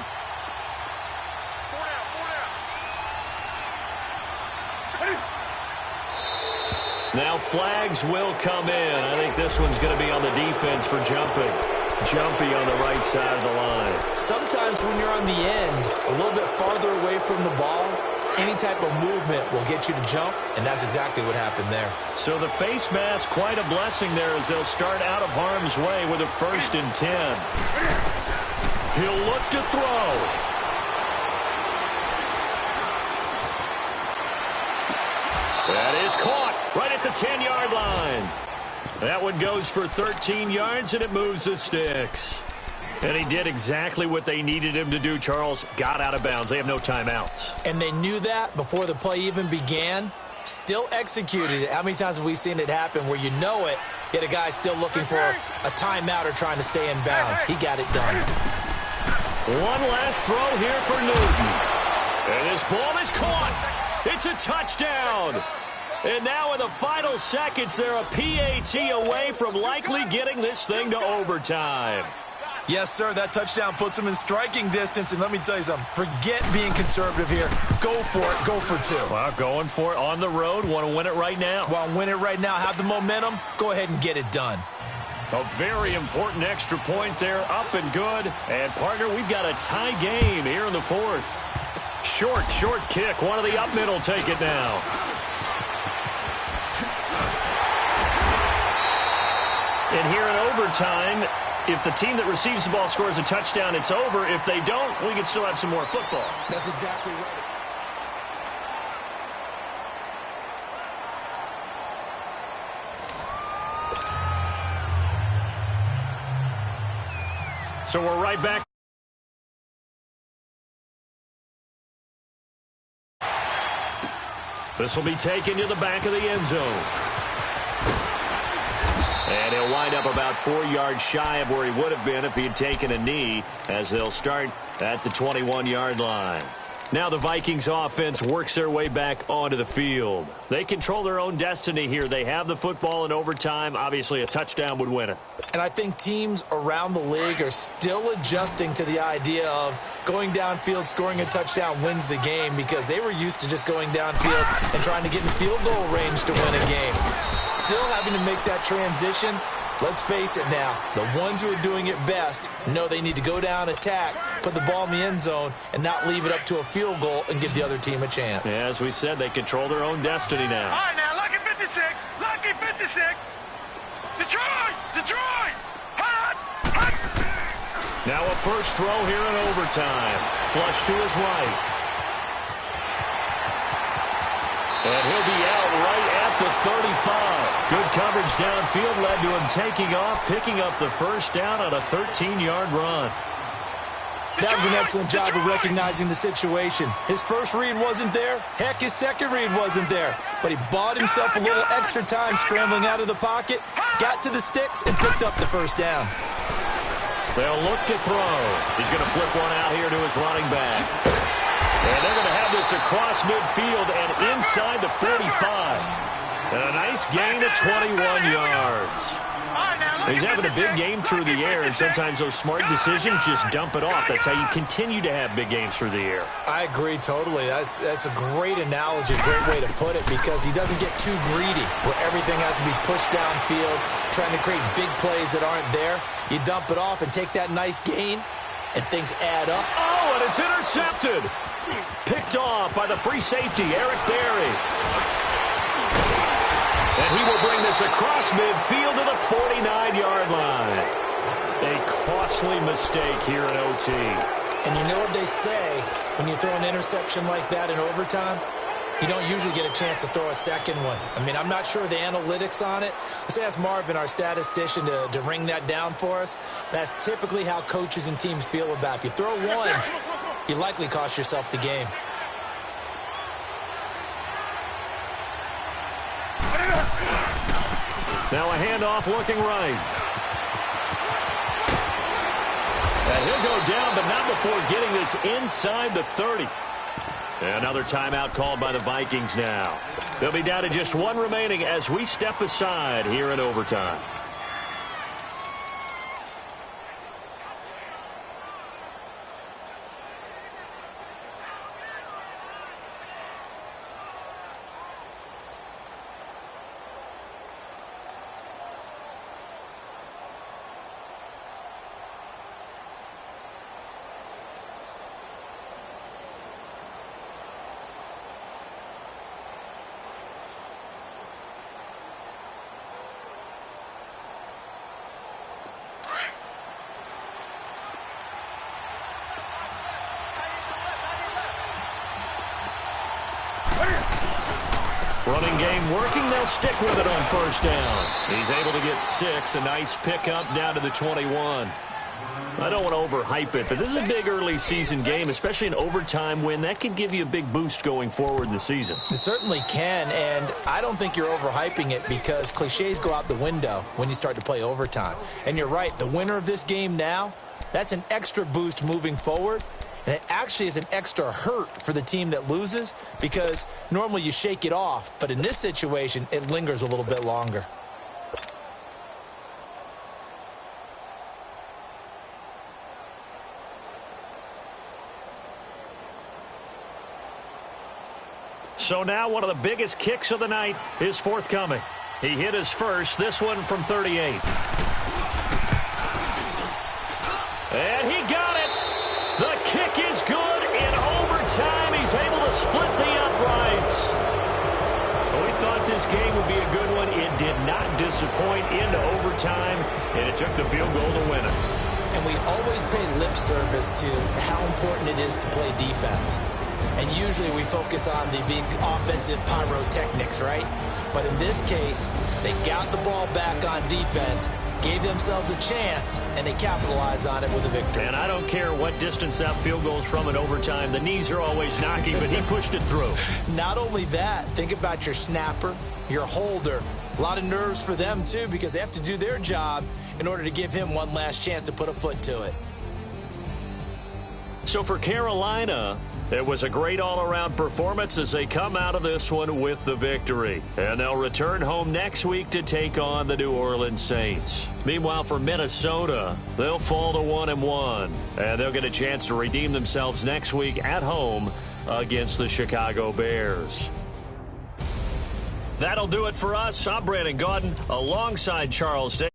Now flags will come in. I think this one's going to be on the defense for jumping. Jumpy on the right side of the line. Sometimes when you're on the end, a little bit farther away from the ball, any type of movement will get you to jump, and that's exactly what happened there. So the face mask, quite a blessing there as they'll start out of harm's way with a 1st and 10. He'll look to throw. That is caught right at the 10-yard line. That one goes for 13 yards, and it moves the sticks. And he did exactly what they needed him to do, Charles. Got out of bounds. They have no timeouts. And they knew that before the play even began. Still executed it. How many times have we seen it happen where you know it, yet a guy's still looking for a timeout or trying to stay in bounds? He got it done. One last throw here for Newton. And this ball is caught. It's a touchdown. And now in the final seconds, they're a PAT away from likely getting this thing to overtime. Yes, sir, that touchdown puts them in striking distance. And let me tell you something, forget being conservative here. Go for it. Go for 2. Well, going for it on the road. Want to win it right now. Want to win it right now. Have the momentum. Go ahead and get it done. A very important extra point there. Up and good. And, partner, we've got a tie game here in the 4th. Short kick. One of the up middle take it now. And here in overtime, if the team that receives the ball scores a touchdown, it's over. If they don't, we can still have some more football. That's exactly right. So we're right back. This will be taken to the back of the end zone. And he'll wind up about 4 yards shy of where he would have been if he had taken a knee, as they'll start at the 21-yard line. Now the Vikings offense works their way back onto the field. They control their own destiny here. They have the football in overtime. Obviously, a touchdown would win it. And I think teams around the league are still adjusting to the idea of going downfield, scoring a touchdown wins the game, because they were used to just going downfield and trying to get in field goal range to win a game. Still having to make that transition. Let's face it now, the ones who are doing it best know they need to go down, attack, put the ball in the end zone, and not leave it up to a field goal and give the other team a chance. Yeah, as we said, they control their own destiny now. All right, now, lucky 56, lucky 56. Detroit! Hot! Now a first throw here in overtime. Flush to his right. And he'll be out right at the 35. Good coverage downfield led to him taking off, picking up the first down on a 13-yard run. That was an excellent job of recognizing the situation. His first read wasn't there. Heck, his second read wasn't there. But he bought himself a little extra time scrambling out of the pocket, got to the sticks, and picked up the first down. They'll look to throw. He's going to flip one out here to his running back. And they're going to have this across midfield and inside the 45. And a nice gain of 21 yards. He's having a big game through the air, and sometimes those smart decisions just dump it off. That's how you continue to have big games through the air. I agree totally. That's a great analogy, a great way to put it, because he doesn't get too greedy where everything has to be pushed downfield, trying to create big plays that aren't there. You dump it off and take that nice gain, and things add up. Oh, and it's intercepted. Picked off by the free safety, Eric Berry. And he will bring this across midfield to the 49-yard line. A costly mistake here in OT. And you know what they say, when you throw an interception like that in overtime, you don't usually get a chance to throw a second one. I mean, I'm not sure the analytics on it. Let's ask Marvin, our statistician, to ring that down for us. That's typically how coaches and teams feel about it. If you throw one, you likely cost yourself the game. Now a handoff looking right. And he'll go down, but not before getting this inside the 30. Another timeout called by the Vikings now. They'll be down to just one remaining as we step aside here in overtime. Running game working. They'll stick with it on first down. He's able to get 6. A nice pickup down to the 21. I don't want to overhype it, but this is a big early season game, especially an overtime win. That can give you a big boost going forward in the season. It certainly can, and I don't think you're overhyping it because cliches go out the window when you start to play overtime. And you're right, the winner of this game now, that's an extra boost moving forward, and it actually is an extra hurt for the team that loses because normally you shake it off, but in this situation, it lingers a little bit longer. So now one of the biggest kicks of the night is forthcoming. He hit his first, this one from 38. And he got it. The kick is good in overtime. He's able to split the uprights. We thought this game would be a good one. It did not disappoint into overtime, and it took the field goal to win it. And we always pay lip service to how important it is to play defense. And usually we focus on the big offensive pyrotechnics, right? But in this case, they got the ball back on defense, gave themselves a chance, and they capitalized on it with a victory. And I don't care what distance that field goes from in overtime. The knees are always knocking, but he pushed it through. Not only that, think about your snapper, your holder. A lot of nerves for them, too, because they have to do their job in order to give him one last chance to put a foot to it. So for Carolina, it was a great all-around performance as they come out of this one with the victory. And they'll return home next week to take on the New Orleans Saints. Meanwhile, for Minnesota, they'll fall to 1-1. And they'll get a chance to redeem themselves next week at home against the Chicago Bears. That'll do it for us. I'm Brandon Gaudin alongside Charles Day.